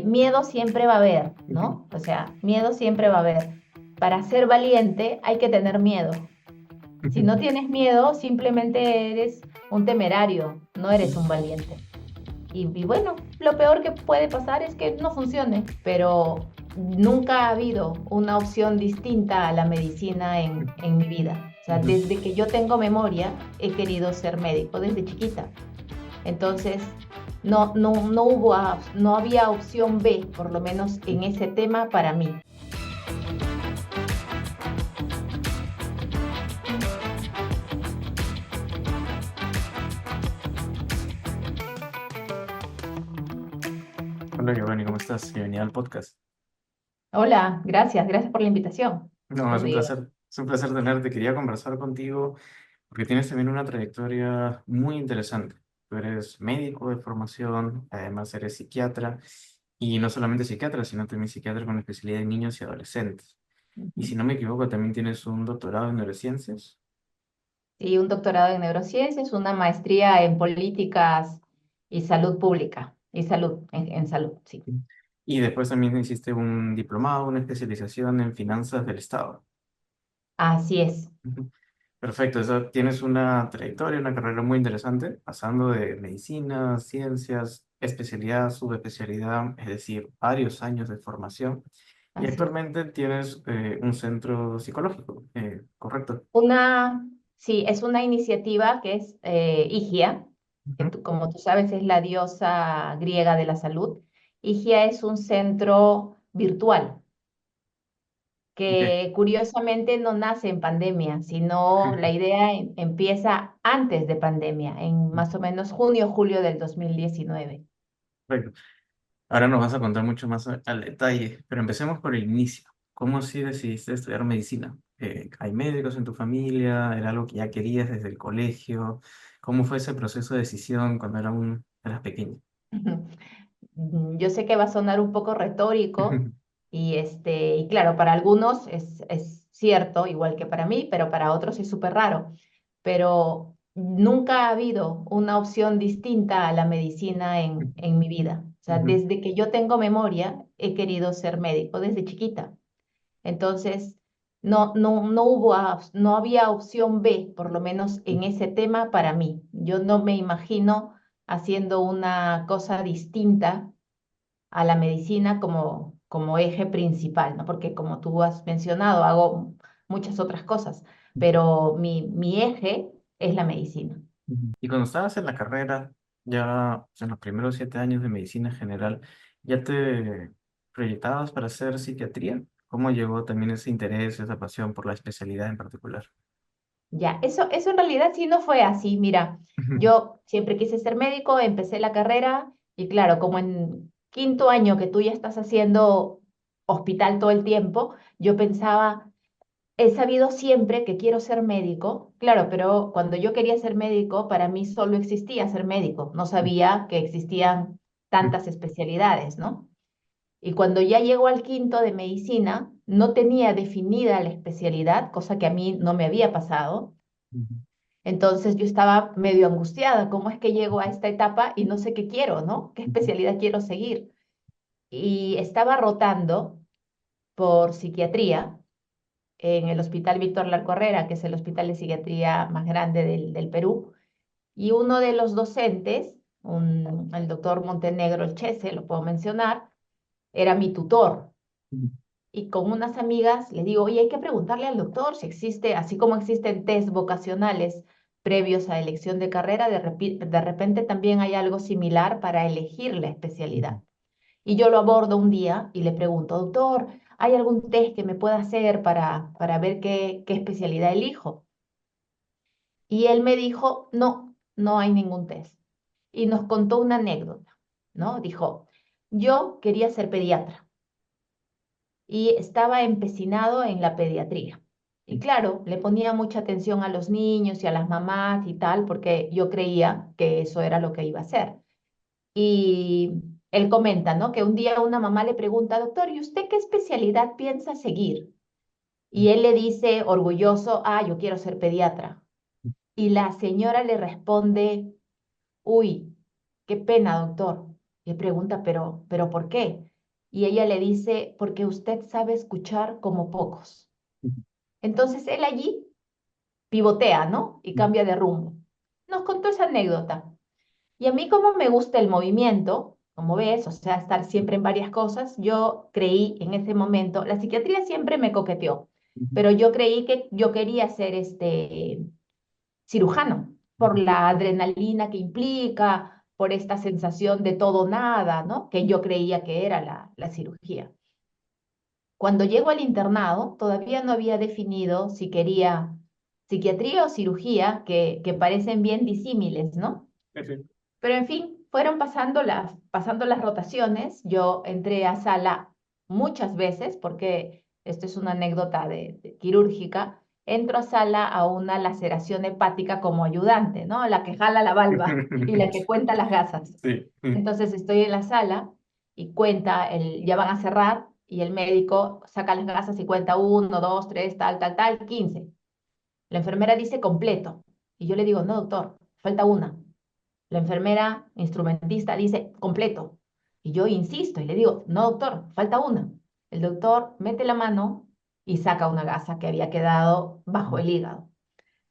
miedo siempre va a haber, Ujú, ¿no? O sea, miedo siempre va a haber. Para ser valiente hay que tener miedo. Si ujú. no tienes miedo, simplemente eres un temerario, no eres un valiente. Y bueno, lo peor que puede pasar es que no funcione, pero nunca ha habido una opción distinta a la medicina en mi vida. O sea, Ujú. desde que yo tengo memoria, he querido ser médico desde chiquita. Entonces, no había opción B, por lo menos en ese tema para mí. Hola Giovanni, ¿cómo estás? Bienvenida al podcast. Hola, gracias por la invitación, No, Rodrigo. es un placer tenerte. Quería conversar contigo porque tienes también una trayectoria muy interesante. Tú eres médico de formación, además eres psiquiatra, y no solamente psiquiatra, sino también psiquiatra con especialidad en niños y adolescentes. Y Ujú. si no me equivoco, también tienes un doctorado en neurociencias. Y un doctorado en neurociencias, una maestría en políticas y salud pública, y salud, en salud, sí. Y después también hiciste un diplomado, una especialización en finanzas del Estado. Así es. Ujú. Perfecto, tienes una trayectoria, una carrera muy interesante, pasando de medicina, ciencias, especialidad, subespecialidad, es decir, varios años de formación. Y Así es. actualmente tienes un centro psicológico, ¿correcto? Sí, es una iniciativa que es Higia, que Ujú. como tú sabes es la diosa griega de la salud. Higia es un centro virtual Ok. que curiosamente no nace en pandemia, sino la idea empieza antes de pandemia, en más o menos junio, julio del 2019. Perfecto. Ahora nos vas a contar mucho más al detalle, pero empecemos por el inicio. ¿Cómo así decidiste estudiar medicina? ¿Hay médicos en tu familia? ¿Era algo que ya querías desde el colegio? ¿Cómo fue ese proceso de decisión cuando eras pequeño? Yo sé que va a sonar un poco retórico y claro, para algunos es cierto, igual que para mí, pero para otros es súper raro. Pero nunca ha habido una opción distinta a la medicina en mi vida. O sea, Ujú, desde que yo tengo memoria, he querido ser médico desde chiquita. Entonces, no había opción B, por lo menos en ese tema para mí. Yo no me imagino haciendo una cosa distinta a la medicina como eje principal, ¿no? Porque como tú has mencionado, hago muchas otras cosas, pero mi eje es la medicina. ujú. Y cuando estabas en la carrera, ya pues, en los primeros 7 años de medicina general, ¿ya te proyectabas para hacer psiquiatría? ¿Cómo llegó también ese interés, esa pasión por la especialidad en particular? Ya, eso en realidad sí no fue así. Mira, yo siempre quise ser médico, empecé la carrera y claro, como en quinto año que tú ya estás haciendo hospital todo el tiempo, yo pensaba, he sabido siempre que quiero ser médico, claro, pero cuando yo quería ser médico, para mí solo existía ser médico, no sabía que existían tantas especialidades, ¿no? Y cuando ya llegó al quinto de medicina, no tenía definida la especialidad, cosa que a mí no me había pasado. Entonces yo estaba medio angustiada, ¿cómo es que llego a esta etapa y no sé qué quiero, ¿no? ¿Qué especialidad quiero seguir? Y estaba rotando por psiquiatría en el Hospital Víctor Larcorrera, que es el hospital de psiquiatría más grande del Perú, y uno de los docentes, el doctor Montenegro Elchese, lo puedo mencionar, era mi tutor. Y con unas amigas le digo, oye, hay que preguntarle al doctor si existe, así como existen test vocacionales previos a elección de carrera, de repente también hay algo similar para elegir la especialidad. Y yo lo abordo un día y le pregunto, doctor, ¿hay algún test que me pueda hacer para ver qué especialidad elijo? Y él me dijo, no hay ningún test. Y nos contó una anécdota, ¿no? Dijo, yo quería ser pediatra y estaba empecinado en la pediatría. Y claro, le ponía mucha atención a los niños y a las mamás y tal, porque yo creía que eso era lo que iba a hacer. Y él comenta, ¿no? Que un día una mamá le pregunta, doctor, ¿y usted qué especialidad piensa seguir? Y él le dice, orgulloso, yo quiero ser pediatra. Y la señora le responde, uy, qué pena, doctor. Y pregunta, pero ¿por qué? y ella le dice, porque usted sabe escuchar como pocos. Entonces él allí pivotea, ¿no? Y cambia de rumbo. Nos contó esa anécdota. Y a mí como me gusta el movimiento, como ves, o sea, estar siempre en varias cosas, yo creí en ese momento, la psiquiatría siempre me coqueteó, pero yo creí que yo quería ser cirujano por la adrenalina que implica, por esta sensación de todo nada, ¿no? Que yo creía que era la cirugía. Cuando llego al internado, todavía no había definido si quería psiquiatría o cirugía, que parecen bien disímiles, ¿no? Sí, sí. Pero en fin, fueron pasando las rotaciones. Yo entré a sala muchas veces, porque esto es una anécdota de quirúrgica. Entro a sala a una laceración hepática como ayudante, ¿no? La que jala la valva y la que cuenta las gasas. Sí. Entonces estoy en la sala y cuenta, ya van a cerrar y el médico saca las gasas y cuenta uno, dos, tres, tal, tal, tal, 15. La enfermera dice completo. Y yo le digo, no, doctor, falta una. La enfermera instrumentista dice completo. Y yo insisto y le digo, no, doctor, falta una. El doctor mete la mano y saca una gasa que había quedado bajo el hígado.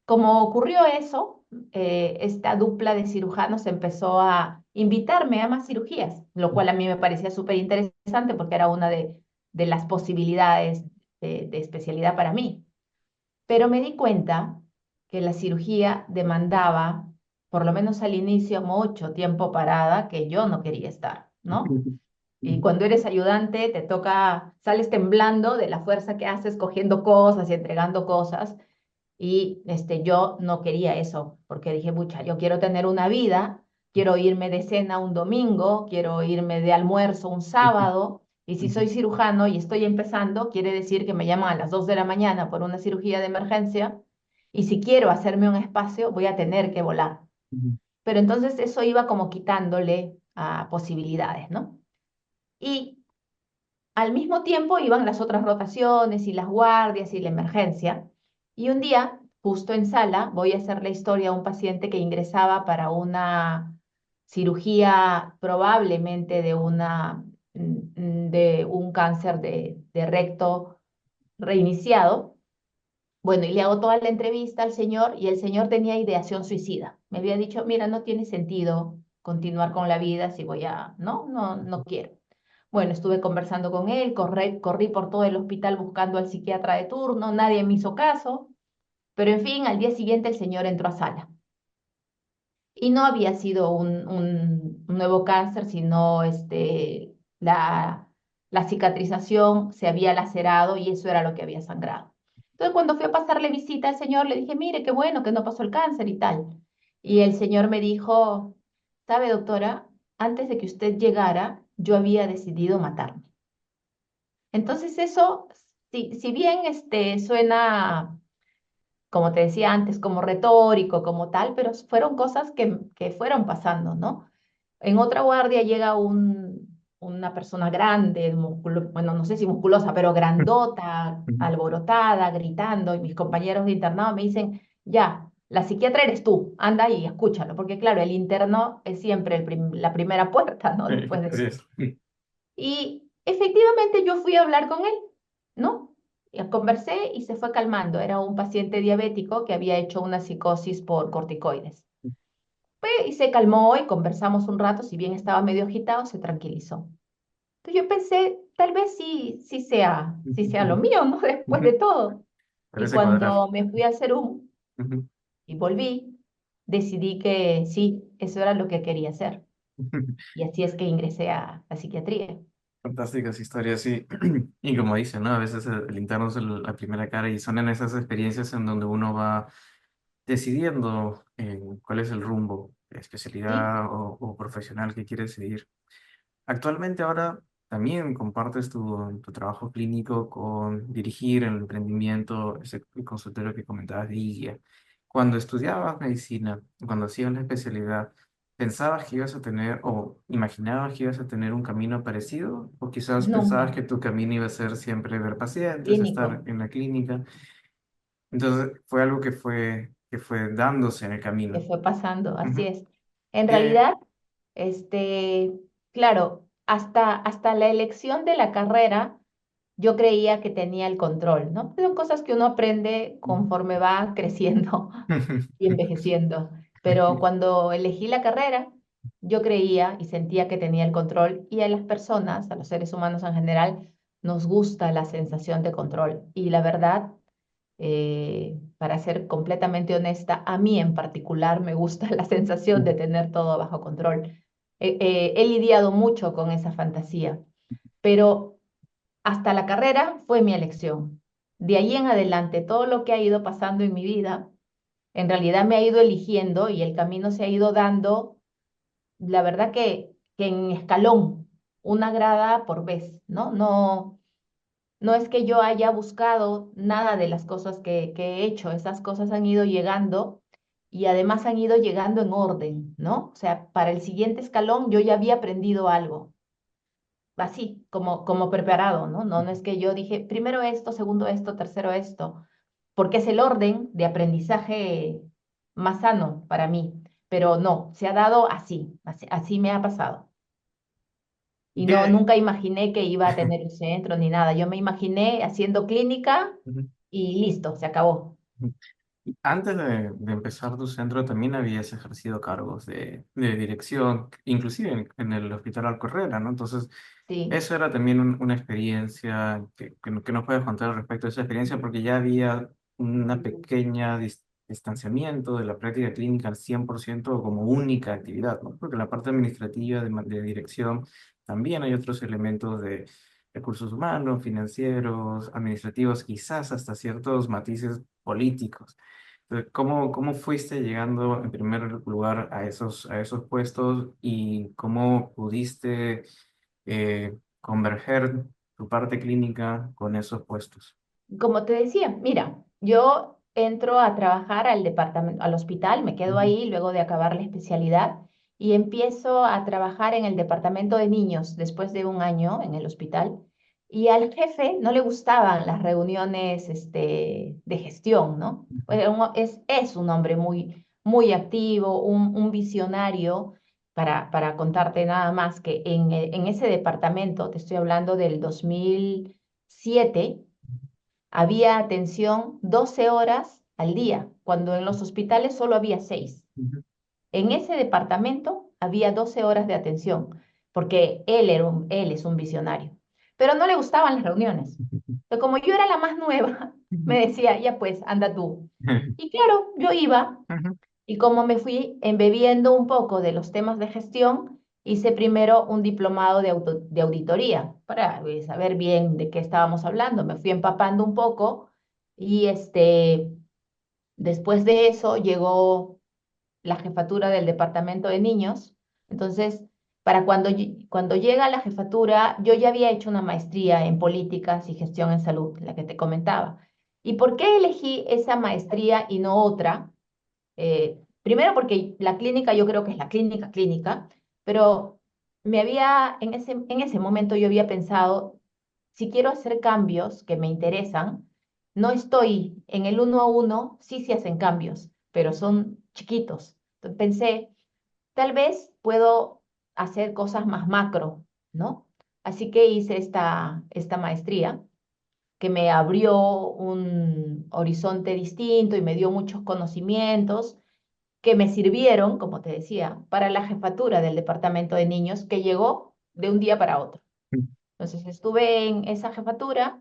Como ocurrió eso, esta dupla de cirujanos empezó a invitarme a más cirugías, lo cual a mí me parecía súper interesante porque era una de las posibilidades de especialidad para mí. Pero me di cuenta que la cirugía demandaba, por lo menos al inicio, mucho tiempo parada que yo no quería estar, ¿no? Y cuando eres ayudante, te toca, sales temblando de la fuerza que haces cogiendo cosas y entregando cosas. Y yo no quería eso, porque dije, pucha, yo quiero tener una vida, quiero irme de cena un domingo, quiero irme de almuerzo un sábado, y si soy cirujano y estoy empezando, quiere decir que me llaman a las 2 de la mañana por una cirugía de emergencia, y si quiero hacerme un espacio, voy a tener que volar. Pero entonces eso iba como quitándole a posibilidades, ¿no? Y al mismo tiempo iban las otras rotaciones y las guardias y la emergencia. Y un día, justo en sala, voy a hacer la historia a un paciente que ingresaba para una cirugía probablemente de un cáncer de recto reiniciado. Bueno, y le hago toda la entrevista al señor y el señor tenía ideación suicida. Me había dicho, mira, no tiene sentido continuar con la vida si voy a, no, no, no quiero. Bueno, estuve conversando con él, corrí por todo el hospital buscando al psiquiatra de turno, nadie me hizo caso, pero en fin, al día siguiente el señor entró a sala. Y no había sido un nuevo cáncer, sino la cicatrización se había lacerado y eso era lo que había sangrado. Entonces, cuando fui a pasarle visita al señor, le dije, mire, qué bueno que no pasó el cáncer y tal. Y el señor me dijo, sabe, doctora, antes de que usted llegara, yo había decidido matarme. Entonces eso, si bien suena, como te decía antes, como retórico, como tal, pero fueron cosas que fueron pasando, ¿no? En otra guardia llega una persona grande, bueno, no sé si musculosa, pero grandota, alborotada, gritando, y mis compañeros de internado me dicen, ya, la psiquiatra eres tú, anda y escúchalo, porque claro, el interno es siempre la primera puerta, ¿no? Después de Así eso. es. Y efectivamente yo fui a hablar con él, ¿no? Y conversé y se fue calmando. Era un paciente diabético que había hecho una psicosis por corticoides. Y se calmó y conversamos un rato, si bien estaba medio agitado, se tranquilizó. Entonces yo pensé, tal vez sí sea lo mío, ¿no? Después de todo. Y Parece cuadrar. cuando me fui al Serum y volví, decidí que sí, eso era lo que quería hacer. Y así es que ingresé a psiquiatría. Fantásticas historias, sí. Y como dicen, ¿no? A veces el interno es la primera cara y son en esas experiencias en donde uno va decidiendo cuál es el rumbo, ¿Sí? especialidad o profesional que quiere seguir. Actualmente ahora también compartes tu trabajo clínico con dirigir el emprendimiento, ese consultorio que comentabas de IGIA. Cuando estudiabas medicina, cuando hacías la especialidad, ¿pensabas que ibas a tener o imaginabas que ibas a tener un camino parecido? ¿O quizás pensabas Nunca. que tu camino iba a ser siempre ver pacientes, estar Clínico. en la clínica? Entonces fue algo que fue dándose en el Que camino. fue pasando, así Ujú. es. En ¿Qué? realidad, claro, hasta la elección de la carrera, yo creía que tenía el control, ¿no? Son cosas que uno aprende conforme va creciendo y envejeciendo. Pero cuando elegí la carrera, yo creía y sentía que tenía el control y a las personas, a los seres humanos en general, nos gusta la sensación de control. Y la verdad, para ser completamente honesta, a mí en particular me gusta la sensación de tener todo bajo control. He lidiado mucho con esa fantasía, pero hasta la carrera fue mi elección. De ahí en adelante, todo lo que ha ido pasando en mi vida, en realidad me ha ido eligiendo y el camino se ha ido dando, la verdad que en escalón, una grada por vez, ¿no? No es que yo haya buscado nada de las cosas que he hecho, esas cosas han ido llegando y además han ido llegando en orden, ¿no? O sea, para el siguiente escalón yo ya había aprendido algo, así, como preparado, ¿no? No es que yo dije, primero esto, segundo esto, tercero esto, porque es el orden de aprendizaje más sano para mí, pero no, se ha dado así me ha pasado. Y no, ¿Qué? nunca imaginé que iba a tener un centro ni nada. Yo me imaginé haciendo clínica y listo, se acabó. Antes de empezar tu centro también habías ejercido cargos de dirección, inclusive en el Hospital Alcorrera, ¿no? Entonces, Sí. eso era también una experiencia que nos puedes contar respecto a esa experiencia, porque ya había una pequeña distanciamiento de la práctica clínica al 100% como única actividad, ¿no? Porque la parte administrativa de dirección también hay otros elementos de recursos humanos, financieros, administrativos, quizás hasta ciertos matices políticos. ¿Cómo fuiste llegando en primer lugar a esos puestos y cómo pudiste converger tu parte clínica con esos puestos? Como te decía, mira, yo entro a trabajar al departamento, al hospital, me quedo Ujú, ahí luego de acabar la especialidad y empiezo a trabajar en el departamento de niños después de un año en el hospital. Y al jefe no le gustaban las reuniones de gestión, ¿no? Es un hombre muy activo, un visionario. Para contarte nada más que en ese departamento, te estoy hablando del 2007, había atención 12 horas al día, cuando en los hospitales solo había 6. ujú, En ese departamento había 12 horas de atención, porque él es un visionario. Pero no le gustaban las reuniones. Pero como yo era la más nueva, ujú, me decía, ya pues, anda tú. Y claro, yo iba, ujú, y como me fui embebiendo un poco de los temas de gestión, hice primero un diplomado de auditoría para saber bien de qué estábamos hablando. Me fui empapando un poco y después de eso llegó la jefatura del departamento de niños. Entonces, para cuando llega la jefatura, yo ya había hecho una maestría en políticas y gestión en salud, la que te comentaba. ¿Y por qué elegí esa maestría y no otra? Primero porque la clínica yo creo que es la clínica, pero en ese momento yo había pensado, si quiero hacer cambios que me interesan, no estoy en el uno a uno, sí se hacen cambios, pero son chiquitos. Entonces pensé, tal vez puedo hacer cosas más macro, ¿no? Así que hice esta maestría que me abrió un horizonte distinto y me dio muchos conocimientos que me sirvieron, como te decía, para la jefatura del departamento de niños que llegó de un día para otro. Entonces estuve en esa jefatura,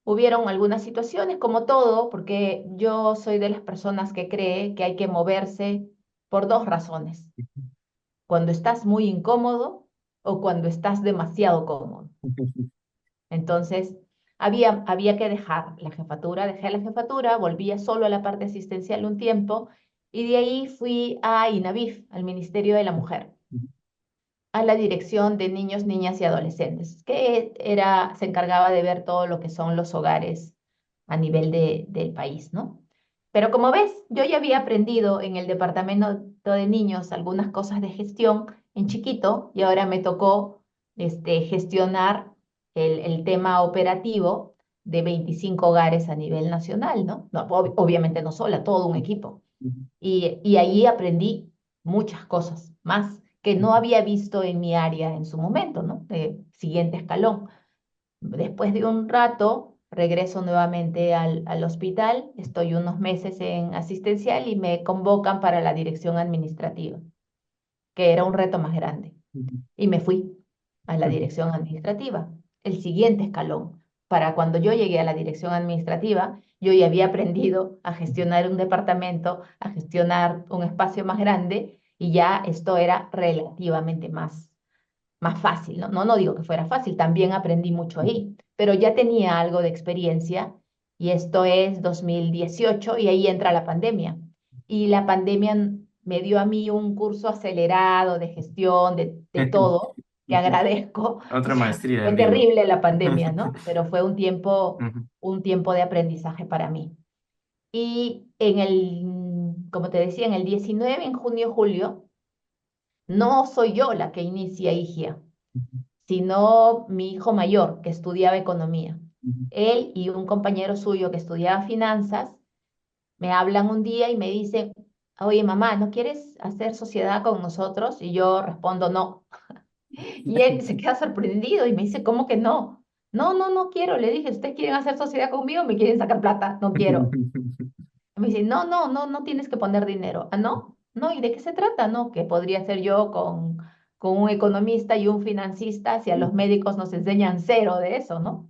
hubieron algunas situaciones como todo, porque yo soy de las personas que cree que hay que moverse por dos razones, cuando estás muy incómodo o cuando estás demasiado cómodo. Entonces, había que dejar la jefatura, dejé la jefatura, volvía solo a la parte asistencial un tiempo y de ahí fui a INAVIF, al Ministerio de la Mujer, a la Dirección de Niños, Niñas y Adolescentes, se encargaba de ver todo lo que son los hogares a nivel del país, ¿no? Pero como ves, yo ya había aprendido en el departamento de niños algunas cosas de gestión en chiquito y ahora me tocó gestionar el tema operativo de 25 hogares a nivel nacional, ¿no? No, obviamente no sola, todo un equipo. Y allí aprendí muchas cosas, más que no había visto en mi área en su momento, ¿no? De siguiente escalón. Después de un rato, regreso nuevamente al hospital, estoy unos meses en asistencial y me convocan para la dirección administrativa, que era un reto más grande. Y me fui a la dirección administrativa, el siguiente escalón. Para cuando yo llegué a la dirección administrativa, yo ya había aprendido a gestionar un departamento, a gestionar un espacio más grande y ya esto era relativamente más fácil, ¿no? No digo que fuera fácil, también aprendí mucho ahí, pero ya tenía algo de experiencia y esto es 2018 y ahí entra la pandemia. Y la pandemia me dio a mí un curso acelerado de gestión, de todo, que agradezco. O Otra sea, maestría fue en vivo. terrible la pandemia, ¿no? Pero fue Ujú, un tiempo de aprendizaje para mí. Y como te decía, en el 19, en junio, julio, no soy yo la que inicia IGIA, sino mi hijo mayor, que estudiaba economía. ujú. Él y un compañero suyo que estudiaba finanzas me hablan un día y me dicen, oye, mamá, ¿no quieres hacer sociedad con nosotros? Y yo respondo, no. Y él se queda sorprendido y me dice, ¿cómo que no? No, no, no quiero. Le dije, ¿ustedes quieren hacer sociedad conmigo? ¿Me quieren sacar plata? No quiero. Me dice, no, no, no, no tienes que poner dinero. Ah, no, no, ¿y de qué se trata? No, que podría ser yo con un economista y un financista si a los médicos nos enseñan cero de eso, ¿no?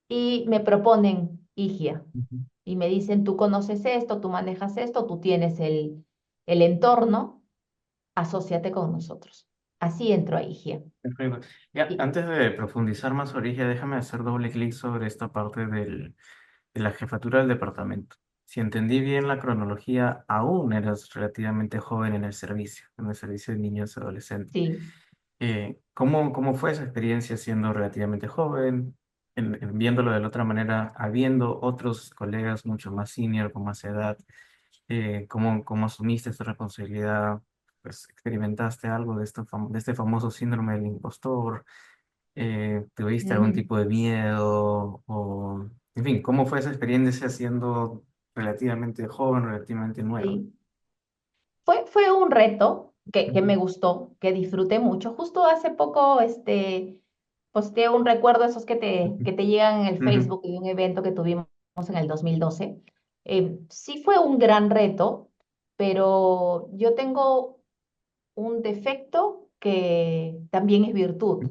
Y me proponen IGIA y me dicen, tú conoces esto, tú manejas esto, tú tienes el entorno, asóciate con nosotros. Así entro a IGIA. Perfecto. Ya, Y, antes de profundizar más sobre ella, déjame hacer doble clic sobre esta parte de la jefatura del departamento. Si entendí bien la cronología, aún eras relativamente joven en el servicio de niños y adolescentes. sí, ¿Cómo fue esa experiencia siendo relativamente joven, viéndolo de la otra manera, habiendo otros colegas mucho más senior, con más edad? ¿Cómo asumiste esta responsabilidad? Pues, ¿experimentaste algo de, de este famoso síndrome del impostor? ¿Tuviste algún ujú, tipo de miedo? O, en fin, ¿cómo fue esa experiencia siendo relativamente joven, relativamente nueva? sí. Fue un reto que Ujú, me gustó, que disfruté mucho. Justo hace poco, posteé un recuerdo, esos que te llegan en el ujú, Facebook de un evento que tuvimos en el 2012. Sí fue un gran reto, pero yo tengo un defecto que también es virtud.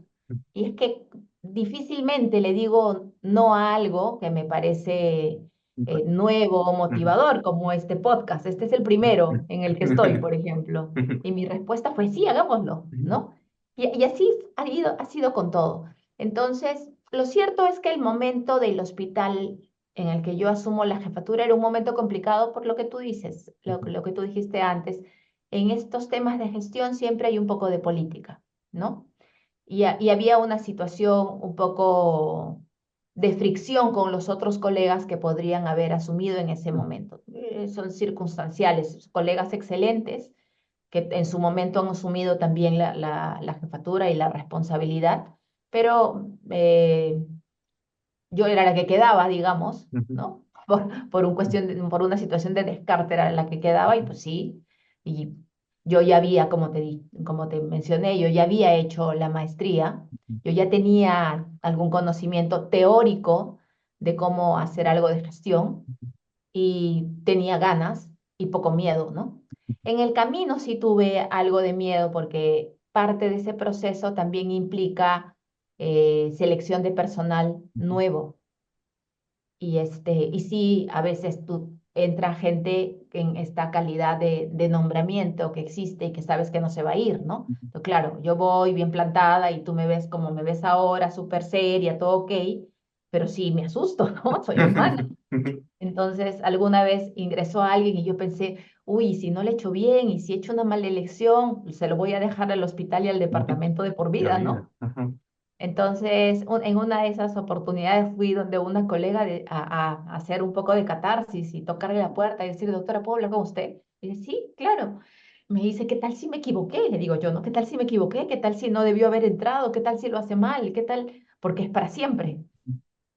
Y es que difícilmente le digo no a algo que me parece ujú, nuevo o ujú, motivador, como este podcast. Este es el primero en el que estoy, por ejemplo. Y mi respuesta fue sí, hagámoslo, ¿no? Y así ha sido con todo. Entonces, lo cierto es que el momento del hospital en el que yo asumo la jefatura era un momento complicado por lo que tú dices, lo que tú dijiste antes. En estos temas de gestión siempre hay un poco de política, ¿no? Y había una situación un poco de fricción con los otros colegas que podrían haber asumido en ese momento. Son circunstanciales, colegas excelentes que en su momento han asumido también la jefatura y la responsabilidad, pero yo era la que quedaba, digamos, ujú, ¿no? Por una situación de descarte era la que quedaba y pues sí, y yo ya había, como te mencioné, yo ya había hecho la maestría, yo ya tenía algún conocimiento teórico de cómo hacer algo de gestión y tenía ganas y poco miedo, ¿no? En el camino sí tuve algo de miedo porque parte de ese proceso también implica selección de personal nuevo y sí, a veces tú entra gente en esta calidad de nombramiento que existe y que sabes que no se va a ir, ¿no? Pero claro, yo voy bien plantada y tú me ves como me ves ahora, súper seria, todo ok, pero sí me asusto, ¿no? Soy humana. Entonces, alguna vez ingresó alguien y yo pensé, uy, ¿y si no le he hecho bien y si he hecho una mala elección, se lo voy a dejar al hospital y al departamento de por La vida, vida. ¿no? Ajá. Entonces, en una de esas oportunidades fui donde una colega a hacer un poco de catarsis y tocarle la puerta y decir, doctora, ¿puedo hablar con usted? Y dice, sí, claro. Me dice, ¿qué tal si me equivoqué? Le digo yo, ¿no? ¿Qué tal si me equivoqué? ¿Qué tal si no debió haber entrado? ¿Qué tal si lo hace mal? ¿Qué tal? Porque es para siempre.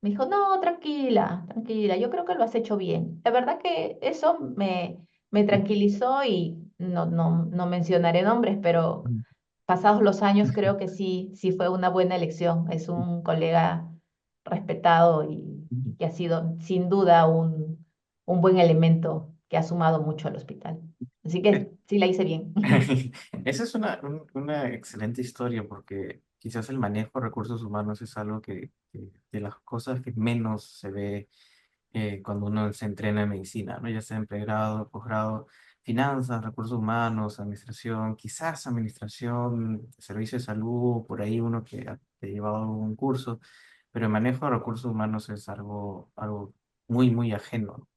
Me dijo, no, tranquila, tranquila, yo creo que lo has hecho bien. La verdad que eso me tranquilizó y no mencionaré nombres, pero pasados los años creo que sí fue una buena elección. Es un colega respetado y que ha sido sin duda un buen elemento que ha sumado mucho al hospital. Así que sí la hice bien. Esa es una excelente historia porque quizás el manejo de recursos humanos es algo que de las cosas que menos se ve cuando uno se entrena en medicina, ¿no? Ya sea en pregrado, posgrado, finanzas, recursos humanos, administración, quizás administración, servicio de salud, por ahí uno que ha llevado un curso, pero el manejo de recursos humanos es algo muy, muy ajeno.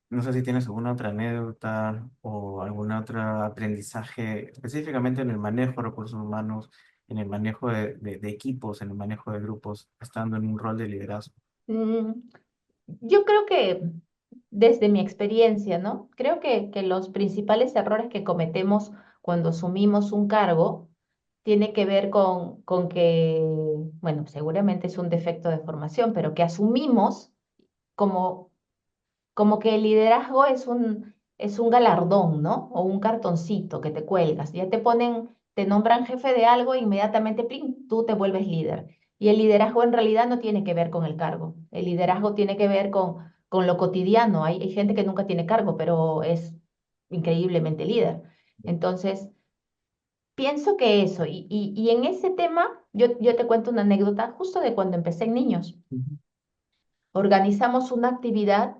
No sé si tienes alguna otra anécdota o algún otro aprendizaje específicamente en el manejo de recursos humanos, en el manejo de equipos, en el manejo de grupos, estando en un rol de liderazgo. Mm, Yo creo que desde mi experiencia, ¿no? Creo que los principales errores que cometemos cuando asumimos un cargo tiene que ver con que, bueno, seguramente es un defecto de formación, pero que asumimos como como que el liderazgo es un galardón, ¿no? O un cartoncito que te cuelgas. Ya te ponen, te nombran jefe de algo, e inmediatamente, ¡plin!, tú te vuelves líder. Y el liderazgo en realidad no tiene que ver con el cargo. El liderazgo tiene que ver con lo cotidiano. Hay gente que nunca tiene cargo, pero es increíblemente líder. Entonces, pienso que eso, y en ese tema, yo te cuento una anécdota justo de cuando empecé en niños. Ujú, Organizamos una actividad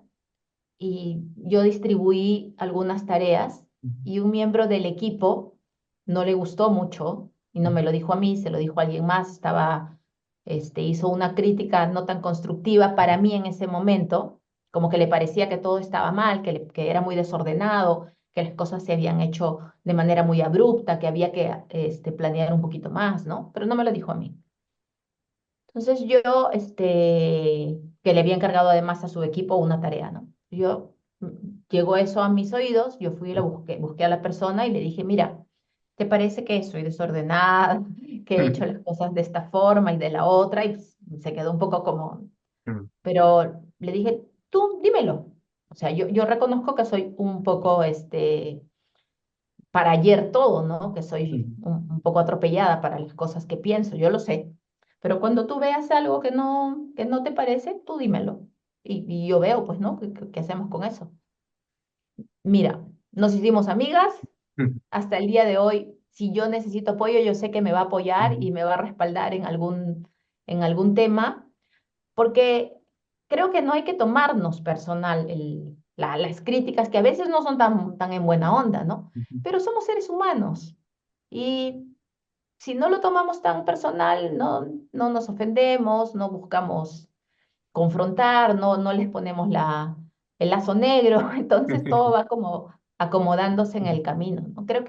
y yo distribuí algunas tareas y un miembro del equipo no le gustó mucho y no ujú, me lo dijo a mí, se lo dijo a alguien más, hizo una crítica no tan constructiva para mí en ese momento, como que le parecía que todo estaba mal, que era muy desordenado, que las cosas se habían hecho de manera muy abrupta, que había que planear un poquito más, ¿no? Pero no me lo dijo a mí. Entonces yo, que le había encargado además a su equipo una tarea, ¿no? Llegó eso a mis oídos, yo fui y la busqué a la persona y le dije, mira, ¿te parece que soy desordenada, que he hecho ujú, las cosas de esta forma y de la otra? Y pues, se quedó un poco como, ujú, pero le dije, tú dímelo. O sea, yo reconozco que soy un poco, para ayer todo, ¿no? Que soy ujú. un poco atropellada para las cosas que pienso, yo lo sé. Pero cuando tú veas algo que no te parece, tú dímelo. Y yo veo, pues, ¿no? ¿Qué hacemos con eso? Mira, nos hicimos amigas hasta el día de hoy. Si yo necesito apoyo, yo sé que me va a apoyar Ujú, y me va a respaldar en algún tema, porque creo que no hay que tomarnos personal las críticas, que a veces no son tan en buena onda, ¿no? ujú, Pero somos seres humanos. Y si no lo tomamos tan personal, no nos ofendemos, no buscamos confrontar, no les ponemos el lazo negro, entonces todo va como acomodándose en el camino, ¿no? Creo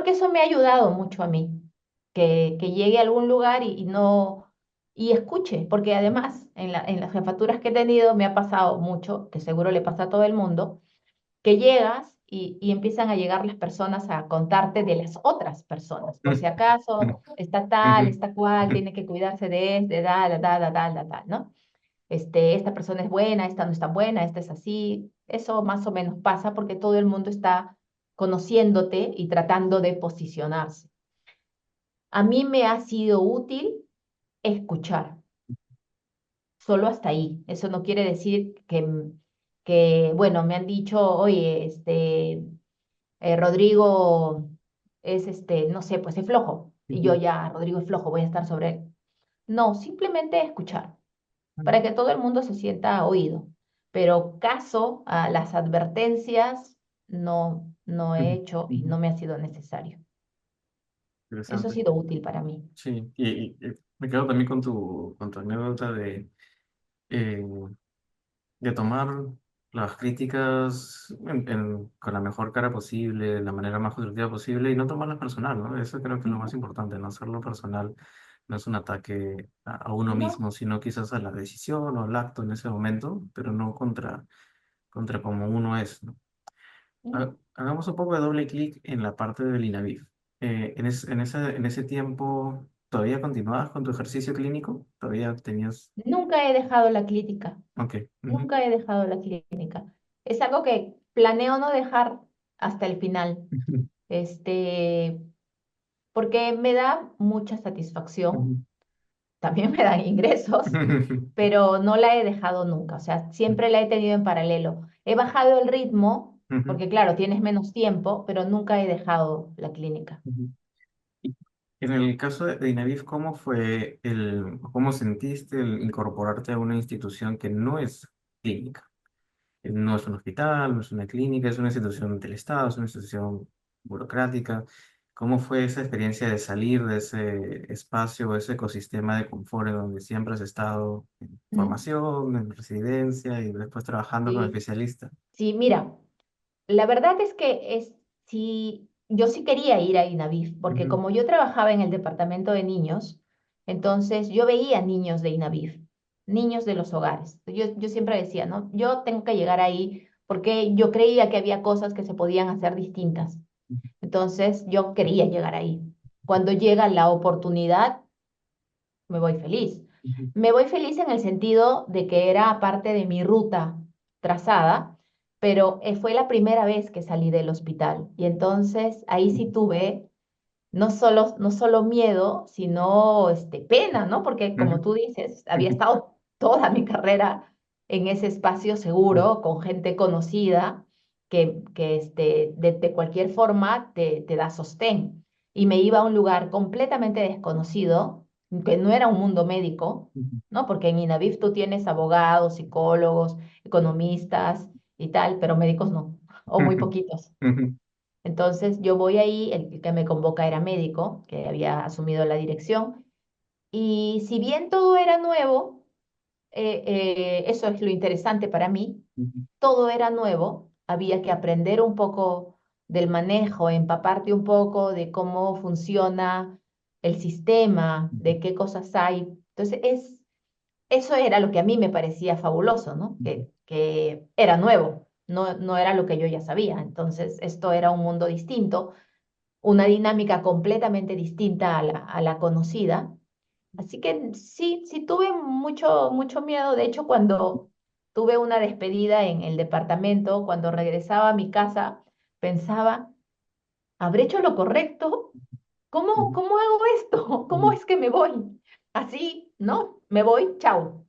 que eso me ha ayudado mucho a mí, que llegue a algún lugar y no, y escuche, porque además en las jefaturas que he tenido me ha pasado mucho, que seguro le pasa a todo el mundo, que llegas y empiezan a llegar las personas a contarte de las otras personas. Por si acaso está tal, ujú, está cual, tiene que cuidarse de este, da, ¿no? Esta persona es buena, esta no es tan buena, esta es así. Eso más o menos pasa porque todo el mundo está conociéndote y tratando de posicionarse. A mí me ha sido útil escuchar, solo hasta ahí. Eso no quiere decir bueno, me han dicho, oye, Rodrigo es no sé, pues es flojo. Y yo ujú. ya, Rodrigo es flojo, voy a estar sobre él. No, simplemente escuchar, para Ah, que todo el mundo se sienta oído. Pero caso a las advertencias, no he ujú, hecho y ujú. no me ha sido necesario. Eso ha Interesante. sido útil para mí. Sí, y me quedo también con tu anécdota eh, de tomar las críticas con la mejor cara posible, la manera más constructiva posible y no tomarlas personal, ¿no? Eso creo que es lo más Ujú. importante, no hacerlo personal. No es un ataque a uno No, mismo, sino quizás a la decisión o al acto en ese momento, pero no contra como uno es, ¿no? no. Hagamos un poco de doble clic en la parte del INAVIF. En ese tiempo, ¿todavía continuabas con tu ejercicio clínico? ¿Todavía tenías...? Nunca he dejado la clínica. Ok. Ujú, Nunca he dejado la clínica. Es algo que planeo no dejar hasta el final, Ujú, este, porque me da mucha satisfacción, ujú, también me dan ingresos, pero no la he dejado nunca, o sea, siempre la he tenido en paralelo. He bajado el ritmo, ujú, porque claro, tienes menos tiempo, pero nunca he dejado la clínica. ujú. Y en el caso de Inavif, ¿cómo fue cómo sentiste el incorporarte a una institución que no es clínica? No es un hospital, no es una clínica, es una institución del Estado, es una institución burocrática. ¿Cómo fue esa experiencia de salir de ese espacio, ese ecosistema de confort en donde siempre has estado en ¿Mm? formación, en residencia y después trabajando como Sí, especialista? sí, mira, la verdad es que sí, yo sí quería ir a INAVIF, porque Ujú, como yo trabajaba en el departamento de niños, entonces yo veía niños de INAVIF, niños de los hogares. Yo siempre decía, ¿no? Yo tengo que llegar ahí porque yo creía que había cosas que se podían hacer distintas. Entonces yo quería llegar ahí. Cuando llega la oportunidad, me voy feliz. ujú, Me voy feliz en el sentido de que era parte de mi ruta trazada, pero fue la primera vez que salí del hospital y entonces ahí sí tuve no solo miedo, sino pena, ¿no? Porque como ujú, tú dices, había ujú, estado toda mi carrera en ese espacio seguro, con gente conocida, que de cualquier forma te da sostén. Y me iba a un lugar completamente desconocido, que no era un mundo médico, ujú, ¿no? Porque en INAVIF tú tienes abogados, psicólogos, economistas y tal, pero médicos no, o muy ujú, poquitos. ujú, Entonces yo voy ahí, el que me convoca era médico, que había asumido la dirección, y si bien todo era nuevo, eso es lo interesante para mí, ujú, todo era nuevo, había que aprender un poco del manejo, empaparte un poco de cómo funciona el sistema, ujú, de qué cosas hay. Entonces, eso era lo que a mí me parecía fabuloso, ¿no? ujú. Que era nuevo, no era lo que yo ya sabía. Entonces, esto era un mundo distinto, una dinámica completamente distinta a la conocida. Así que sí, sí tuve mucho miedo. De hecho, cuando tuve una despedida en el departamento, cuando regresaba a mi casa, pensaba, ¿habré hecho lo correcto? ¿Cómo hago esto? ¿Cómo es que me voy? Así, ¿no? Me voy, chao.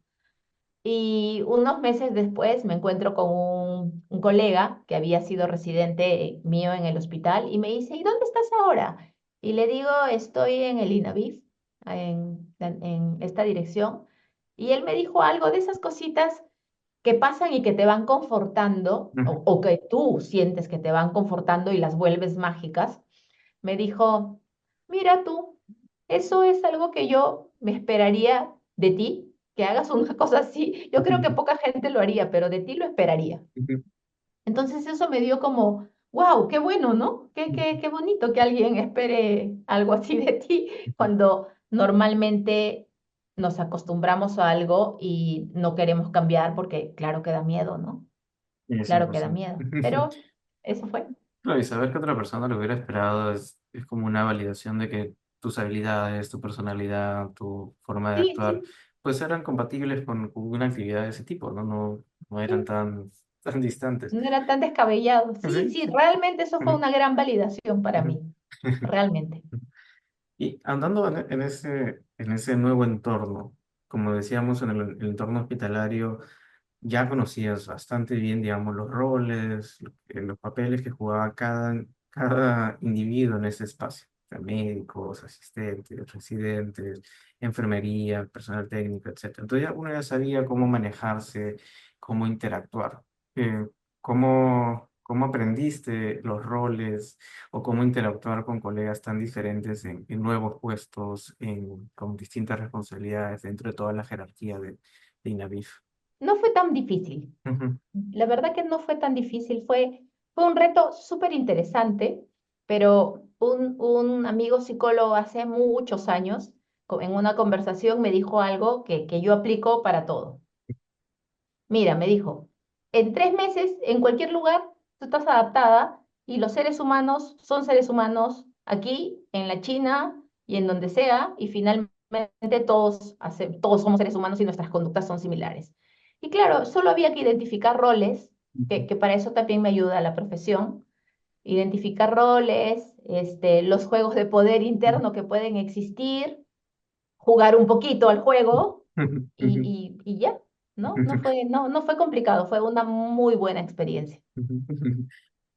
Y unos meses después me encuentro con un colega que había sido residente mío en el hospital y me dice, ¿y dónde estás ahora? Y le digo, estoy en el INAVIF, en esta dirección. Y él me dijo algo de esas cositas que pasan y que te van confortando, Ujú, o que tú sientes que te van confortando y las vuelves mágicas. Me dijo, mira tú, eso es algo que yo me esperaría de ti, que hagas una cosa así. Yo creo que ujú, poca gente lo haría, pero de ti lo esperaría. ujú, Entonces eso me dio como, wow, qué bueno, ¿no? Qué bonito que alguien espere algo así de ti cuando normalmente nos acostumbramos a algo y no queremos cambiar porque claro que da miedo, ¿no? ujú. Claro que da 100%. miedo, pero eso fue. No, y saber que otra persona lo hubiera esperado es como una validación de que tus habilidades, tu personalidad, tu forma de Sí, actuar, sí, pues eran compatibles con una actividad de ese tipo, ¿no? No eran sí. tan distantes. No era tan descabellado. Sí, Sí, sí, sí. realmente eso fue Ujú, una gran validación para ujú. mí, realmente. Y andando en ese nuevo entorno, como decíamos, en el entorno hospitalario, ya conocías bastante bien, digamos, los roles, los papeles que jugaba cada individuo en ese espacio. O sea, médicos, asistentes, residentes, enfermería, personal técnico, etcétera. Entonces uno ya sabía cómo manejarse, cómo interactuar. Eh, cómo aprendiste los roles o cómo interactuar con colegas tan diferentes en nuevos puestos, con distintas responsabilidades dentro de toda la jerarquía de INAVIF? No fue tan difícil. Ujú, La verdad que no fue tan difícil. Fue un reto súper interesante, pero un amigo psicólogo hace muchos años, en una conversación, me dijo algo que yo aplico para todo. Mira, me dijo, en 3 meses, en cualquier lugar, tú estás adaptada y los seres humanos son seres humanos aquí, en la China y en donde sea, y finalmente todos somos seres humanos y nuestras conductas son similares. Y claro, solo había que identificar roles, ujú, que para eso también me ayuda la profesión, identificar roles, los juegos de poder interno que pueden existir, jugar un poquito al juego y ya, ¿no? No fue complicado, fue una muy buena experiencia.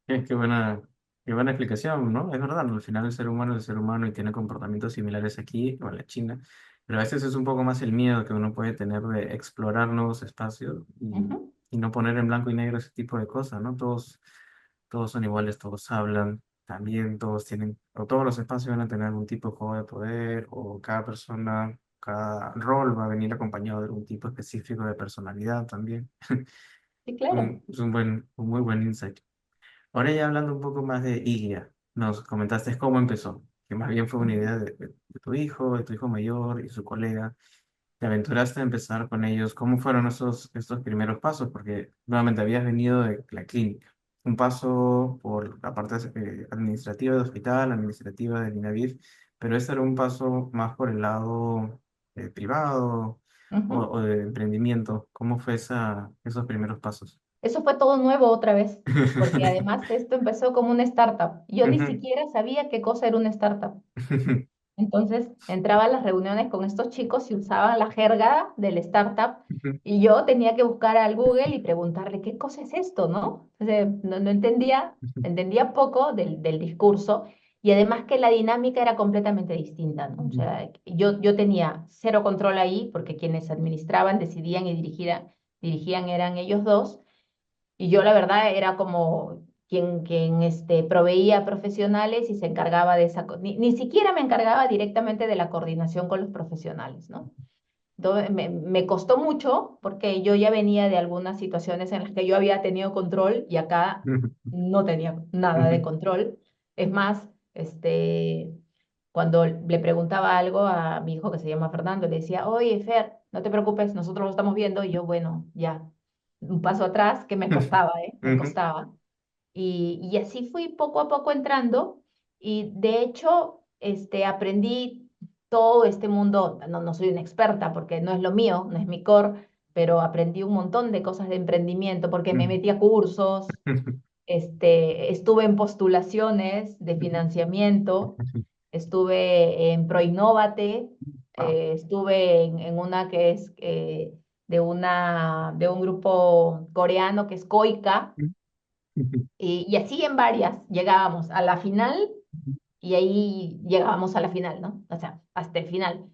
Qué buena, qué buena explicación, ¿no? Es verdad, ¿no? Al final el ser humano es el ser humano y tiene comportamientos similares aquí o en la China, pero a veces es un poco más el miedo que uno puede tener de explorar nuevos espacios Ujú. y no poner en blanco y negro ese tipo de cosas, ¿no? Todos son iguales, todos hablan, también todos tienen, o todos los espacios van a tener algún tipo de juego de poder, o cada persona, cada rol va a venir acompañado de algún tipo específico de personalidad también. Sí, claro. Es un muy buen insight. Ahora ya hablando un poco más de Ilia, nos comentaste cómo empezó, que más bien fue una Ujú, idea de tu hijo mayor y su colega. Te aventuraste a empezar con ellos. ¿Cómo fueron estos primeros pasos? Porque nuevamente habías venido de la clínica. Un paso por la parte administrativa del hospital, administrativa del INAVIF, pero este era un paso más por el lado privado ujú. o de emprendimiento. ¿Cómo fue esos primeros pasos? Eso fue todo nuevo otra vez, porque además esto empezó como una startup. Yo ni Ujú. siquiera sabía qué cosa era una startup. Entonces entraba a las reuniones con estos chicos y usaban la jerga del startup y yo tenía que buscar al Google y preguntarle qué cosa es esto, ¿no? Entonces, no entendía, entendía poco del discurso y además que la dinámica era completamente distinta, ¿no? O sea, yo tenía cero control ahí porque quienes administraban, decidían y dirigían eran ellos dos y yo la verdad era como quien proveía profesionales y se encargaba de esa, ni siquiera me encargaba directamente de la coordinación con los profesionales, ¿no? Entonces, me costó mucho porque yo ya venía de algunas situaciones en las que yo había tenido control y acá no tenía nada de control. Es más, cuando le preguntaba algo a mi hijo que se llama Fernando, le decía, oye, Fer, no te preocupes, nosotros lo estamos viendo y yo, bueno, ya, un paso atrás que me costaba, ¿eh? Me costaba. Y así fui poco a poco entrando y de hecho aprendí todo este mundo, no soy una experta porque no es lo mío, no es mi core, pero aprendí un montón de cosas de emprendimiento porque me metí a cursos, estuve en postulaciones de financiamiento, estuve en Proinnovate, Wow. estuve en una que es de un grupo coreano que es Koika y así en varias llegábamos a la final y ahí llegábamos a la final, ¿no? O sea, hasta el final.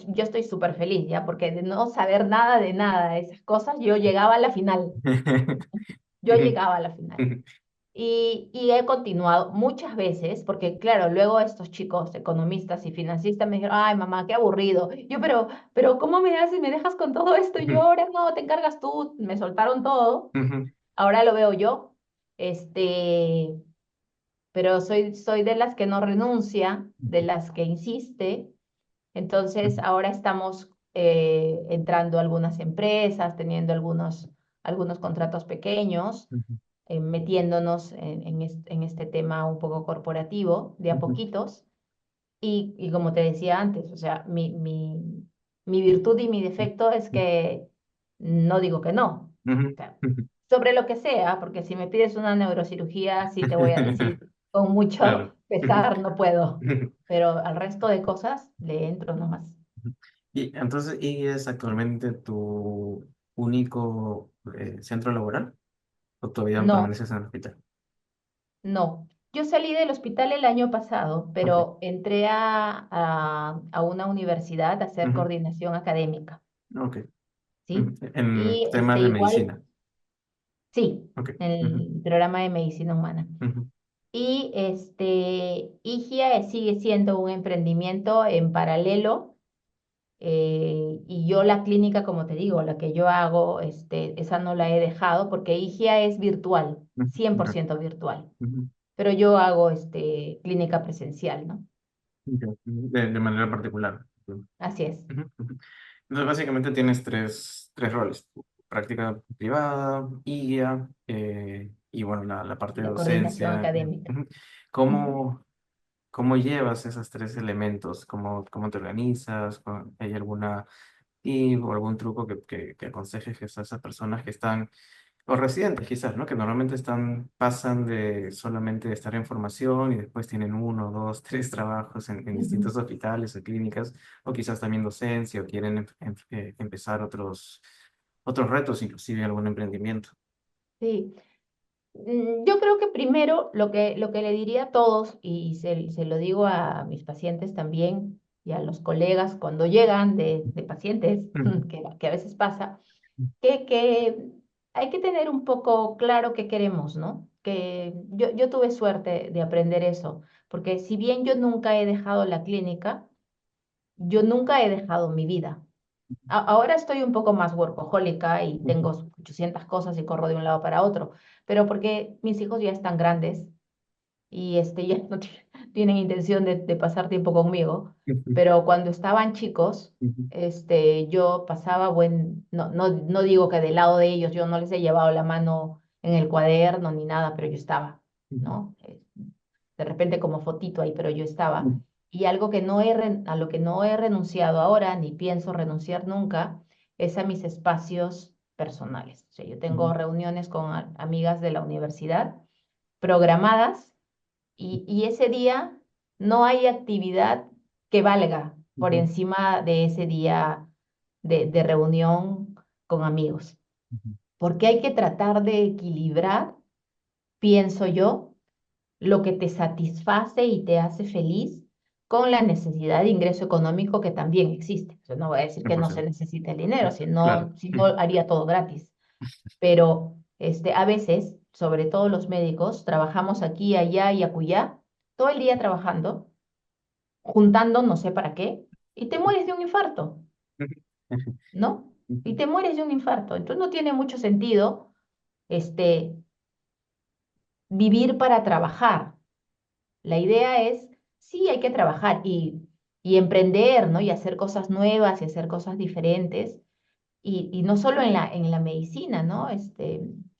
Yo estoy súper feliz, ¿ya? Porque de no saber nada de esas cosas, yo llegaba a la final. Yo llegaba a la final. Y he continuado muchas veces, porque claro, luego estos chicos economistas y financistas me dijeron, ay, mamá, qué aburrido. Yo, pero ¿cómo me haces? ¿Me dejas con todo esto? Y yo, ahora no, te encargas tú. Me soltaron todo. Ahora lo veo yo. Este, pero soy de las que no renuncia, de las que insiste. Entonces, ahora estamos entrando a algunas empresas, teniendo algunos contratos pequeños, metiéndonos en este tema un poco corporativo, de a poquitos. Y como te decía antes, o sea, mi virtud y mi defecto es que no digo que no. O sea, sobre lo que sea, porque si me pides una neurocirugía, sí te voy a decir con Claro. mucho pesar, no puedo, pero al resto de cosas le entro nomás. Y entonces, ¿y es actualmente tu único centro laboral? ¿O todavía No, permaneces en el hospital? no. Yo salí del hospital el año pasado, Ok. pero entré a una universidad a hacer Ujú. coordinación académica, Ok. ¿sí? En Y temas de igual, medicina. sí, Ok. en Ujú, el programa de medicina humana. ujú, Y IGIA sigue siendo un emprendimiento en paralelo. Y yo la clínica, como te digo, la que yo hago, esa no la he dejado porque IGIA es virtual, ujú, cien por correcto. ciento virtual. Ujú, Pero yo hago clínica presencial, ¿no? ok, de manera particular. Ujú, Así es, ujú. Entonces, básicamente tienes tres roles. Práctica privada, y guía, y bueno, la parte de la coordinación docencia. académica. Ujú. Ujú. ¿Cómo, cómo llevas esos tres elementos? ¿Cómo te organizas? ¿Hay alguna tip o algún truco que aconsejes a esas personas que están O residentes quizás, ¿no? Que normalmente pasan de solamente estar en formación y después tienen uno, dos, tres trabajos en Ujú. distintos hospitales o clínicas, o quizás también docencia, o quieren empezar otros retos, inclusive algún emprendimiento. Sí. Yo creo que primero lo que le diría a todos, y se lo digo a mis pacientes también y a los colegas cuando llegan de pacientes, Ujú, que a veces pasa, que hay que tener un poco claro qué queremos, ¿no? Que yo tuve suerte de aprender eso, porque si bien yo nunca he dejado la clínica, yo nunca he dejado mi vida. Ahora estoy un poco más workahólica y ujú, tengo 800 cosas y corro de un lado para otro, pero porque mis hijos ya están grandes y ya no tienen intención de pasar tiempo conmigo, ujú, pero cuando estaban chicos, ujú, yo pasaba no digo que del lado de ellos yo no les he llevado la mano en el cuaderno ni nada, pero yo estaba, ujú, ¿no? De repente como fotito ahí, pero yo estaba. ujú, Y algo que a lo que no he renunciado ahora, ni pienso renunciar nunca, es a mis espacios personales. O sea, yo tengo ujú, reuniones con amigas de la universidad programadas y ese día no hay actividad que valga por ujú, encima de ese día de reunión con amigos, ujú, porque hay que tratar de equilibrar, pienso yo, lo que te satisface y te hace feliz con la necesidad de ingreso económico que también existe. O sea, no voy a decir que no se 100%. necesita el dinero, Claro. si no haría todo gratis, pero a veces, sobre todo los médicos, trabajamos aquí, allá y acullá, todo el día trabajando, juntando no sé para qué, y te mueres de un infarto, ¿no? Y te mueres de un infarto. Entonces no tiene mucho sentido este, vivir para trabajar. La idea es, sí, hay que trabajar y emprender, ¿no? Y hacer cosas nuevas y hacer cosas diferentes. Y no solo en la medicina, ¿no?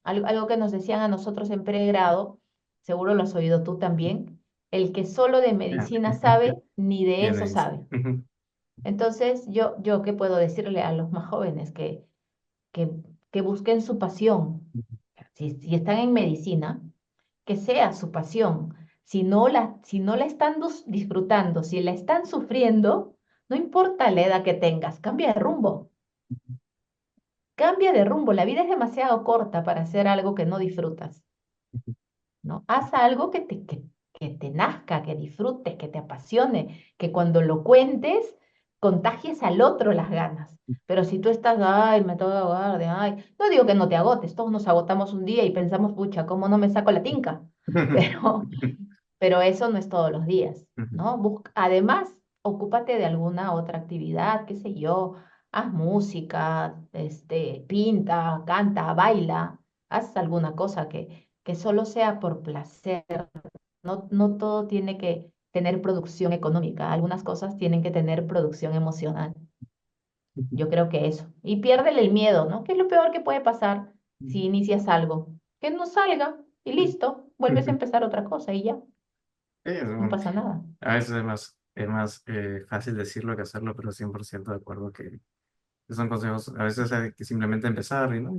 Algo que nos decían a nosotros en pregrado, seguro lo has oído tú también, el que solo de Ah, medicina sabe, ni de bien eso ahí. sabe. Entonces, yo qué puedo decirle a los más jóvenes que, que busquen su pasión. Si están en medicina, que sea su pasión. Si no la están disfrutando, si la están sufriendo, no importa la edad que tengas, cambia de rumbo. Cambia de rumbo. La vida es demasiado corta para hacer algo que no disfrutas, ¿no? Haz algo que te nazca, que disfrutes, que te apasione, que cuando lo cuentes contagies al otro las ganas. Pero si tú estás, ay, me tengo que guardar, ay, no digo que no te agotes, todos nos agotamos un día y pensamos, pucha, ¿cómo no me saco la tinca? Pero, pero eso no es todos los días, ¿no? Además, ocúpate de alguna otra actividad, qué sé yo, haz música, pinta, canta, baila, haz alguna cosa que solo sea por placer. No todo tiene que tener producción económica, algunas cosas tienen que tener producción emocional. Yo creo que eso. Y piérdele el miedo, ¿no? ¿Qué es lo peor que puede pasar si inicias algo? Que no salga y listo, vuelves a empezar otra cosa y ya, no pasa nada. A veces es más fácil decirlo que hacerlo, pero 100% de acuerdo que son consejos. A veces hay que simplemente empezar y, ¿no?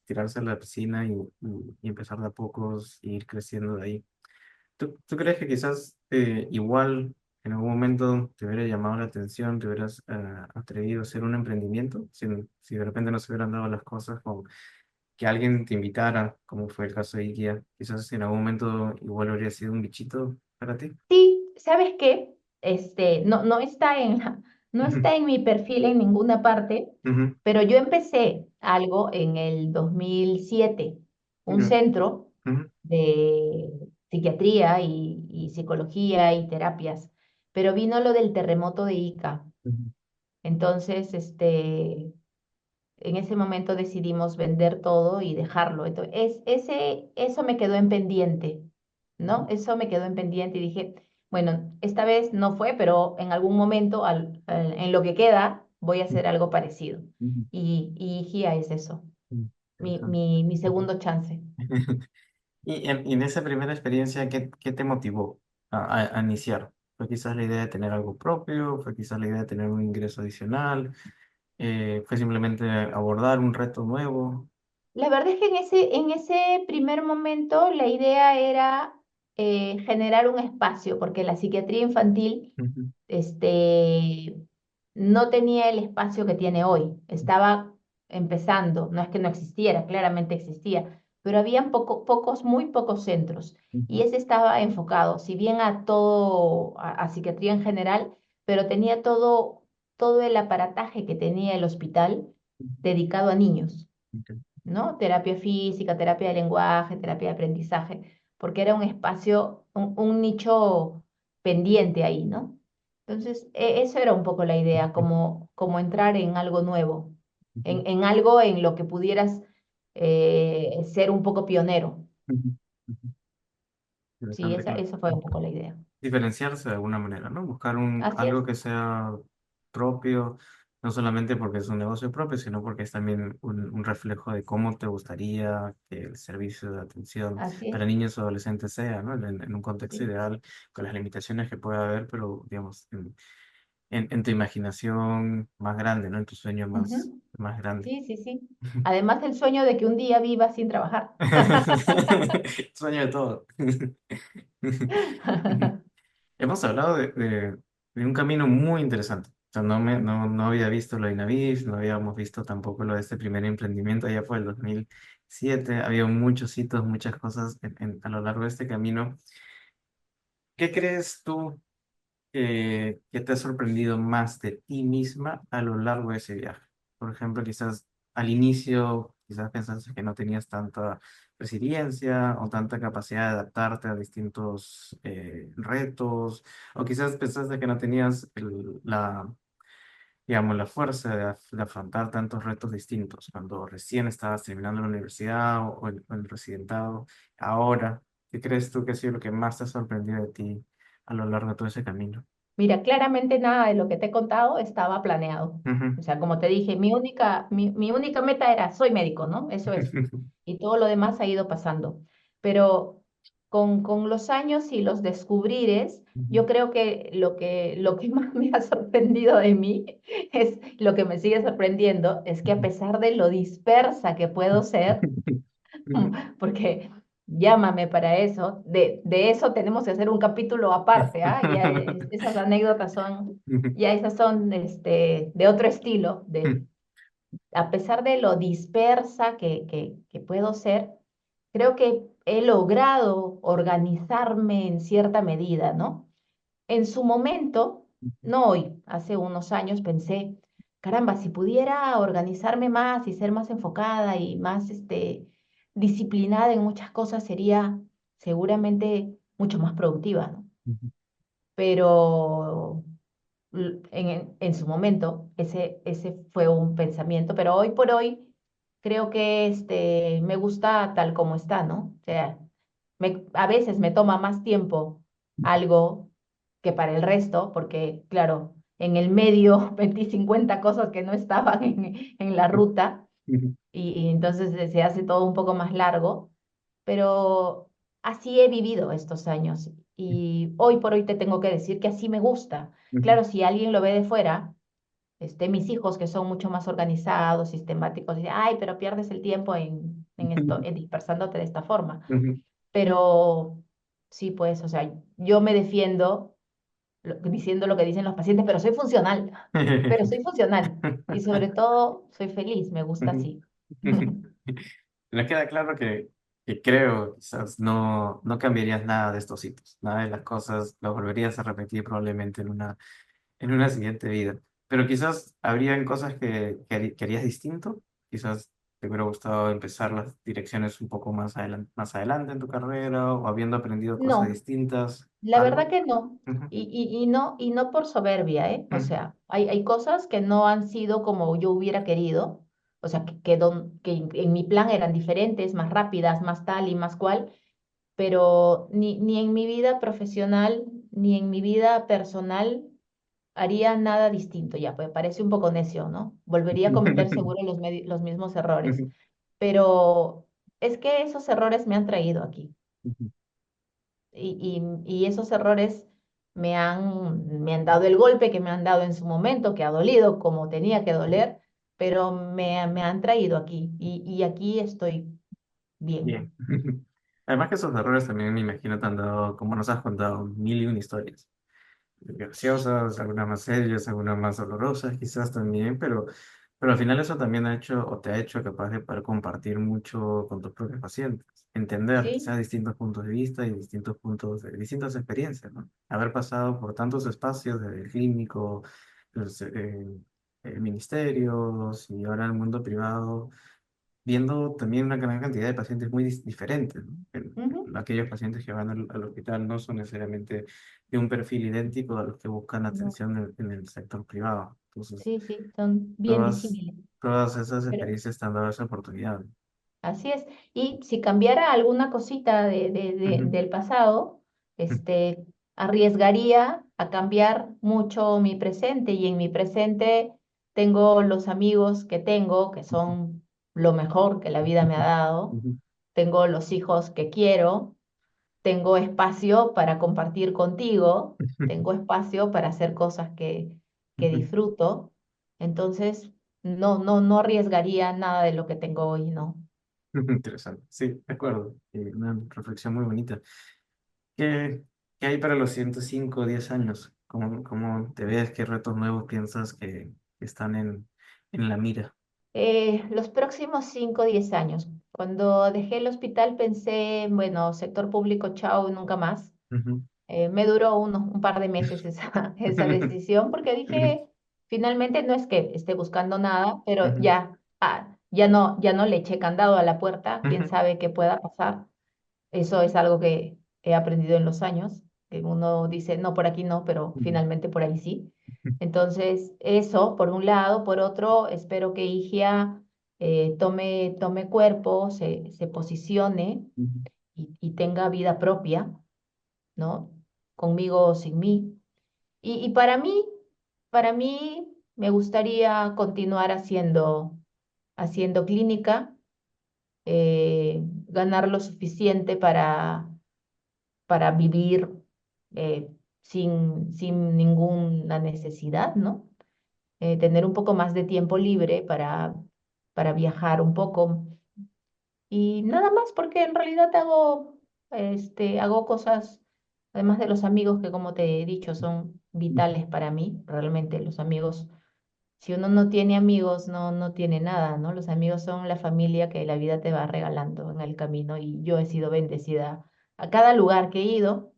Tirarse a la piscina y empezar de a pocos e ir creciendo de ahí. ¿Tú crees que quizás igual en algún momento te hubiera llamado la atención, te hubieras atrevido a hacer un emprendimiento? Si de repente no se hubieran dado las cosas con que alguien te invitara, como fue el caso de IKEA, quizás en algún momento igual habría sido un bichito para ti. Sí, ¿sabes qué? No está no Ujú, está en mi perfil en ninguna parte, ujú, pero yo empecé algo en el 2007, un ujú, centro ujú, de psiquiatría y psicología y terapias, pero vino lo del terremoto de Ica. ujú, Entonces, en ese momento decidimos vender todo y dejarlo. Entonces, eso me quedó en pendiente, ¿no? Eso me quedó en pendiente y dije, bueno, esta vez no fue, pero en algún momento, en lo que queda, voy a hacer algo parecido. ujú, Y GIA es eso, ujú. Interesante. mi Ujú. segundo chance. Y en esa primera experiencia, ¿qué te motivó a iniciar? ¿Fue quizás la idea de tener algo propio? ¿Fue quizás la idea de tener un ingreso adicional? ¿Fue simplemente abordar un reto nuevo? La verdad es que en ese primer momento la idea era generar un espacio, porque la psiquiatría infantil Ujú, este, no tenía el espacio que tiene hoy. Estaba empezando, no es que no existiera, claramente existía, pero habían muy pocos centros. Y ujú, ese estaba enfocado, si bien a todo, a psiquiatría en general, pero tenía todo el aparataje que tenía el hospital dedicado a niños, ujú, ¿no? Terapia física, terapia de lenguaje, terapia de aprendizaje, porque era un espacio, un nicho pendiente ahí, ¿no? Entonces, eso era un poco la idea, como entrar en algo nuevo, ujú, en algo en lo que pudieras ser un poco pionero. ujú, ujú. Sí, Interesante, esa fue claro. un poco la idea. Diferenciarse de alguna manera, ¿no? Buscar Así algo es, que sea propio, no solamente porque es un negocio propio, sino porque es también un reflejo de cómo te gustaría que el servicio de atención así para es, niños o adolescentes sea, ¿no? En un contexto sí. ideal, con las limitaciones que pueda haber, pero digamos, en tu imaginación más grande, ¿no? En tu sueño Ujú. más grande. Sí, sí, sí. Además, el sueño de que un día viva sin trabajar. Sueño de todo. Hemos hablado de un camino muy interesante. O sea, no había visto lo de Inavif, no habíamos visto tampoco lo de este primer emprendimiento allá por el 2007. Había muchos hitos, muchas cosas a lo largo de este camino. ¿Qué crees tú que te ha sorprendido más de ti misma a lo largo de ese viaje? Por ejemplo, quizás al inicio, quizás pensaste que no tenías tanta resiliencia o tanta capacidad de adaptarte a distintos retos, o quizás pensaste que no tenías digamos, la fuerza de afrontar tantos retos distintos cuando recién estabas terminando la universidad o el residentado. Ahora, ¿qué crees tú que ha sido lo que más te ha sorprendido de ti a lo largo de todo ese camino? Mira, claramente nada de lo que te he contado estaba planeado. Ujú. O sea, como te dije, mi única meta era, soy médico, ¿no? Eso es. Y todo lo demás ha ido pasando. Pero con los años y los descubrires, yo creo que lo que más me ha sorprendido de mí es lo que me sigue sorprendiendo, es que a pesar de lo dispersa que puedo ser, porque llámame para eso, de eso tenemos que hacer un capítulo aparte, ¿ah? Ya esas anécdotas son, ya esas son de otro estilo, a pesar de lo dispersa que puedo ser, creo que he logrado organizarme en cierta medida, ¿no? En su momento, no hoy, hace unos años pensé, caramba, si pudiera organizarme más y ser más enfocada y más disciplinada en muchas cosas, sería seguramente mucho más productiva, ¿no? Pero en su momento ese fue un pensamiento, pero hoy por hoy creo que me gusta tal como está, ¿no? O sea, a veces me toma más tiempo algo que para el resto, porque claro, en el medio 20 y 50 cosas que no estaban en la ruta y entonces se hace todo un poco más largo, pero así he vivido estos años y hoy por hoy te tengo que decir que así me gusta. Claro, si alguien lo ve de fuera, mis hijos que son mucho más organizados, sistemáticos, dicen, ay, pero pierdes el tiempo en esto, en dispersándote de esta forma. Pero sí, pues, o sea, yo me defiendo diciendo lo que dicen los pacientes, pero soy funcional y sobre todo soy feliz, me gusta así. Me queda claro que creo, quizás no cambiarías nada de estos hitos, nada de las cosas, lo volverías a repetir probablemente en una siguiente vida. Pero quizás habrían cosas que harías distinto, quizás te hubiera gustado empezar las direcciones un poco más adelante en tu carrera o habiendo aprendido cosas No, distintas, la verdad algo. que no. Ujú, Y no por soberbia, ¿eh? O ujú, sea, hay cosas que no han sido como yo hubiera querido, o sea, que en mi plan eran diferentes, más rápidas, más tal y más cual, pero ni en mi vida profesional ni en mi vida personal haría nada distinto. Ya, pues parece un poco necio, ¿no? Volvería a cometer seguro los mismos errores, ujú, pero es que esos errores me han traído aquí ujú, y esos errores me han dado el golpe que me han dado en su momento, que ha dolido como tenía que doler, pero me han traído aquí y aquí estoy bien, ¿no? Bien. Además que esos errores también me imagino te han dado, como nos has contado, mil y una historias. Graciosas, algunas más serias, algunas más dolorosas quizás también, pero al final eso también ha hecho o te ha hecho capaz de poder compartir mucho con tus propios pacientes, entender Sí, quizás distintos puntos de vista y distintas experiencias, ¿no? Haber pasado por tantos espacios, desde el clínico, pues, ministerios y ahora el mundo privado, viendo también una gran cantidad de pacientes muy diferentes, ¿no? ujú, Aquellos pacientes que van al hospital no son necesariamente de un perfil idéntico a los que buscan no, atención en el sector privado. Entonces, sí, sí, son bien todas, disímiles. todas esas Pero experiencias te han dado esa oportunidad. así es. Y si cambiara alguna cosita Ujú, del pasado, este, arriesgaría a cambiar mucho mi presente. Y en mi presente tengo los amigos que tengo, que son lo mejor que la vida me ha dado. ujú, Tengo los hijos que quiero. Tengo espacio para compartir contigo. Tengo espacio para hacer cosas que ujú, disfruto. Entonces, no arriesgaría nada de lo que tengo hoy, ¿no? ujú. Interesante, sí, de acuerdo. Una reflexión muy bonita. ¿Qué, qué hay para los 105 o 10 años? ¿Cómo te ves? ¿Qué retos nuevos piensas que están en la mira? Los próximos 5 o 10 años. Cuando dejé el hospital pensé, bueno, sector público, chao, nunca más. Ujú, Me duró un par de meses esa decisión porque ujú, dije, finalmente no es que esté buscando nada, pero ujú, ya no le eché candado a la puerta, quién ujú, sabe qué pueda pasar. Eso es algo que he aprendido en los años, que uno dice, no, por aquí no, pero ujú, finalmente por ahí sí. Entonces, eso por un lado. Por otro, espero que Igia tome cuerpo, se posicione ujú. y tenga vida propia, ¿no? Conmigo o sin mí. Y para mí me gustaría continuar haciendo clínica, ganar lo suficiente para vivir sin ninguna necesidad, ¿no? Tener un poco más de tiempo libre para viajar un poco y nada más, porque en realidad hago cosas, además de los amigos que como te he dicho son vitales para mí, realmente los amigos. Si uno no tiene amigos, no tiene nada, ¿no? Los amigos son la familia que la vida te va regalando en el camino y yo he sido bendecida. A cada lugar que he ido,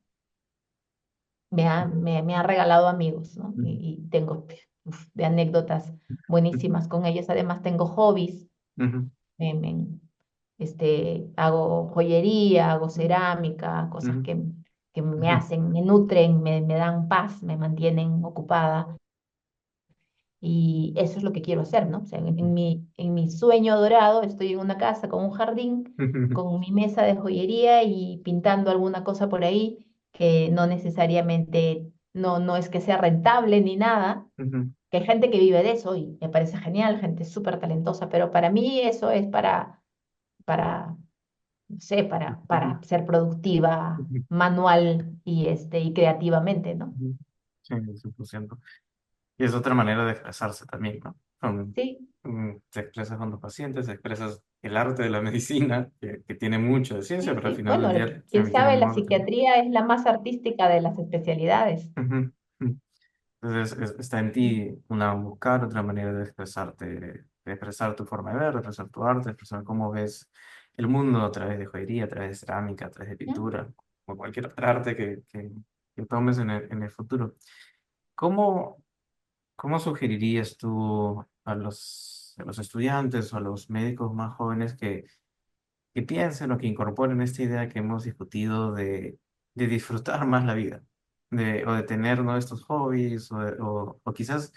me ha regalado amigos, ¿no? Y tengo de anécdotas buenísimas con ellos. Además, tengo hobbies. Ujú, me- me- Hago joyería, hago cerámica, cosas ujú, que me ujú, hacen, me nutren, me dan paz, me mantienen ocupada. Y eso es lo que quiero hacer, ¿no? O sea, en mi sueño dorado estoy en una casa con un jardín, ujú, con mi mesa de joyería y pintando alguna cosa por ahí que no necesariamente, no es que sea rentable ni nada, ujú, que hay gente que vive de eso y me parece genial, gente súper talentosa, pero para mí eso es para, no sé, ujú, para ser productiva ujú, manual y creativamente, ¿no? ujú. Sí, 100%. Y es otra manera de expresarse también, ¿no? Sí. Te expresas con los pacientes, te expresas el arte de la medicina, que tiene mucho de ciencia, Sí, pero al sí. final Bueno, del día quién también tiene sabe, un la norte, ¿no? psiquiatría es la más artística de las especialidades. Ujú, ujú. Entonces está en ti una buscar otra manera de expresarte, de expresar tu forma de ver, de expresar tu arte, de expresar cómo ves el mundo a través de joyería, a través de cerámica, a través de ¿Mm? pintura, o cualquier otra arte que tomes en el futuro. ¿Cómo, cómo sugerirías tú a los estudiantes o a los médicos más jóvenes que piensen o que incorporen esta idea que hemos discutido de disfrutar más la vida, o de tener, ¿no?, estos hobbies, o quizás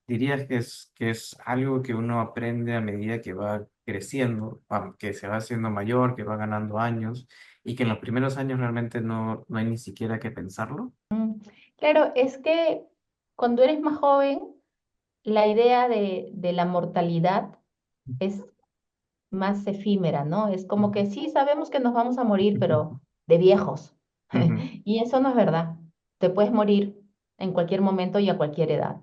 dirías que es algo que uno aprende a medida que va creciendo, que se va haciendo mayor, que va ganando años, y que en los primeros años realmente no hay ni siquiera que pensarlo? Claro, es que cuando eres más joven, la idea de la mortalidad es más efímera, ¿no? Es como que sí, sabemos que nos vamos a morir, pero de viejos. Ujú, Y eso no es verdad. Te puedes morir en cualquier momento y a cualquier edad.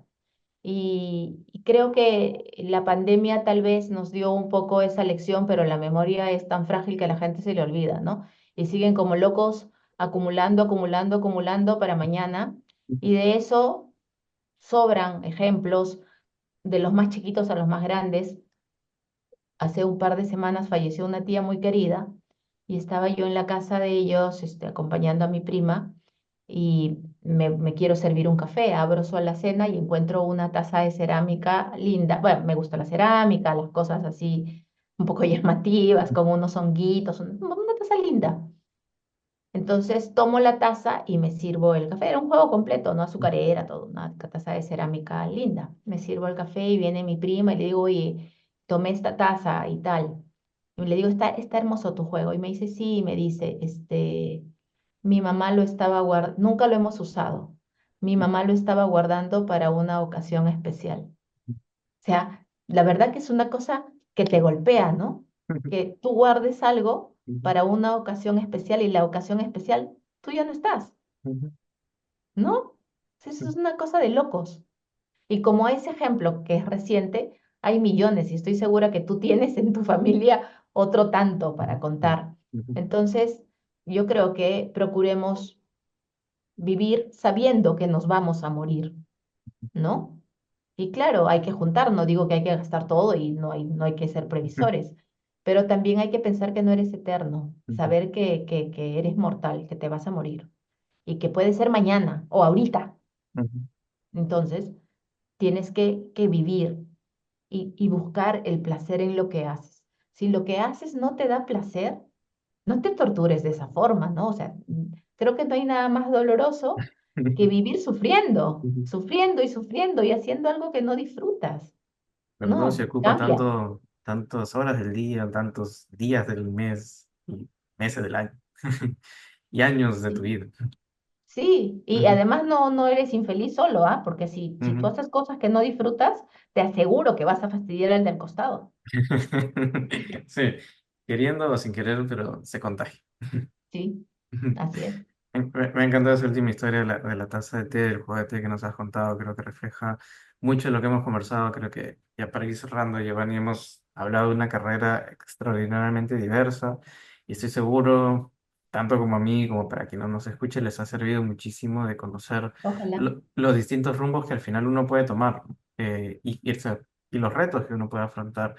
Y creo que la pandemia tal vez nos dio un poco esa lección, pero la memoria es tan frágil que a la gente se le olvida, ¿no? Y siguen como locos acumulando, acumulando, acumulando para mañana. Y de eso sobran ejemplos de los más chiquitos a los más grandes. Hace un par de semanas falleció una tía muy querida y estaba yo en la casa de ellos, acompañando a mi prima y me quiero servir un café. Abro su alacena y encuentro una taza de cerámica linda. Bueno, me gusta la cerámica, las cosas así un poco llamativas, con unos honguitos, una taza linda. Entonces tomo la taza y me sirvo el café. Era un juego completo, no azucarera, todo, una taza de cerámica linda. Me sirvo el café y viene mi prima y le digo, oye, tomé esta taza y tal. Y le digo, está hermoso tu juego. Y me dice, sí, y me dice, mi mamá lo estaba guardando, nunca lo hemos usado. Mi mamá lo estaba guardando para una ocasión especial. O sea, la verdad que es una cosa que te golpea, ¿no? Que tú guardes algo para una ocasión especial y la ocasión especial, tú ya no estás, ¿no? Eso es una cosa de locos. Y como ese ejemplo que es reciente, hay millones y estoy segura que tú tienes en tu familia otro tanto para contar. Entonces, yo creo que procuremos vivir sabiendo que nos vamos a morir, ¿no? Y claro, hay que juntar, no digo que hay que gastar todo y no hay que ser previsores, pero también hay que pensar que no eres eterno, saber que eres mortal, que te vas a morir y que puede ser mañana o ahorita. Entonces, tienes que vivir y buscar el placer en lo que haces. Si lo que haces no te da placer, no te tortures de esa forma, ¿no? O sea, creo que no hay nada más doloroso que vivir sufriendo, sufriendo y sufriendo y haciendo algo que no disfrutas. ¿Verdad? Se No, ocupa cambia. tantas horas del día, tantos días del mes y meses del año y años de tu Sí, vida. sí, y Ujú, además no eres infeliz solo, ¿ah? Porque si tú ujú. haces cosas que no disfrutas, te aseguro que vas a fastidiar al del costado. Sí, queriendo o sin querer, pero se contagia. Sí, así es. Me ha encantado esa última historia de la taza de té, del juego de té que nos has contado. Creo que refleja mucho de lo que hemos conversado. Creo que ya para ir cerrando, Giovanni, hemos hablado de una carrera extraordinariamente diversa y estoy seguro, tanto como a mí como para quien no nos escuche, les ha servido muchísimo de conocer Ojalá. los distintos rumbos que al final uno puede tomar y los retos que uno puede afrontar.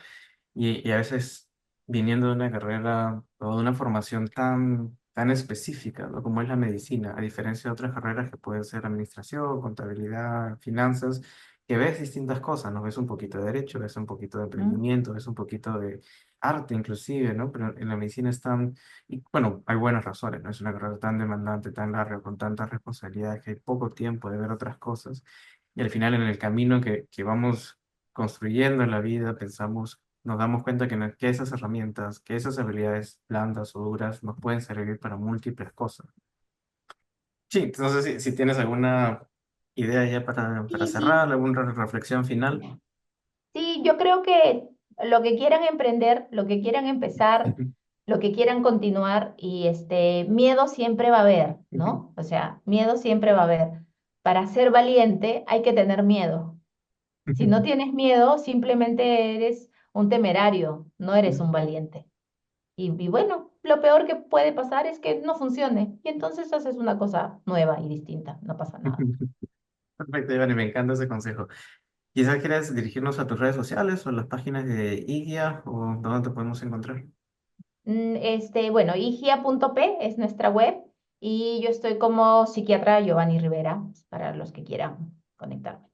Y a veces viniendo de una carrera o de una formación tan específica, ¿no? Como es la medicina, a diferencia de otras carreras que pueden ser administración, contabilidad, finanzas, que ves distintas cosas, ¿no? Ves un poquito de derecho, ves un poquito de ¿Mm? emprendimiento, ves un poquito de arte inclusive, ¿no? Pero en la medicina están, y bueno, hay buenas razones, ¿no? Es una carrera tan demandante, tan larga, con tantas responsabilidades que hay poco tiempo de ver otras cosas. Y al final en el camino que vamos construyendo en la vida, pensamos, nos damos cuenta que esas herramientas, que esas habilidades blandas o duras nos pueden servir para múltiples cosas. Sí, entonces si tienes alguna idea ya para Sí, cerrar, sí. alguna reflexión final. Sí, yo creo que lo que quieran emprender, lo que quieran empezar, lo que quieran continuar y miedo siempre va a haber, ¿no? O sea, miedo siempre va a haber. Para ser valiente hay que tener miedo. Si no tienes miedo, simplemente eres un temerario, no eres un valiente. Y bueno, lo peor que puede pasar es que no funcione y entonces haces una cosa nueva y distinta, no pasa nada. Perfecto, Iván, y me encanta ese consejo. Quizás quieras dirigirnos a tus redes sociales o las páginas de IGIA o dónde te podemos encontrar. Bueno, igia.p es nuestra web y yo estoy como psiquiatra Giovanni Rivera para los que quieran conectarme.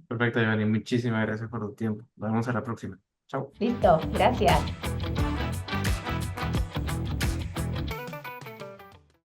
Perfecto, Iván, y muchísimas gracias por tu tiempo. Nos vemos a la próxima. Chao. Listo, gracias.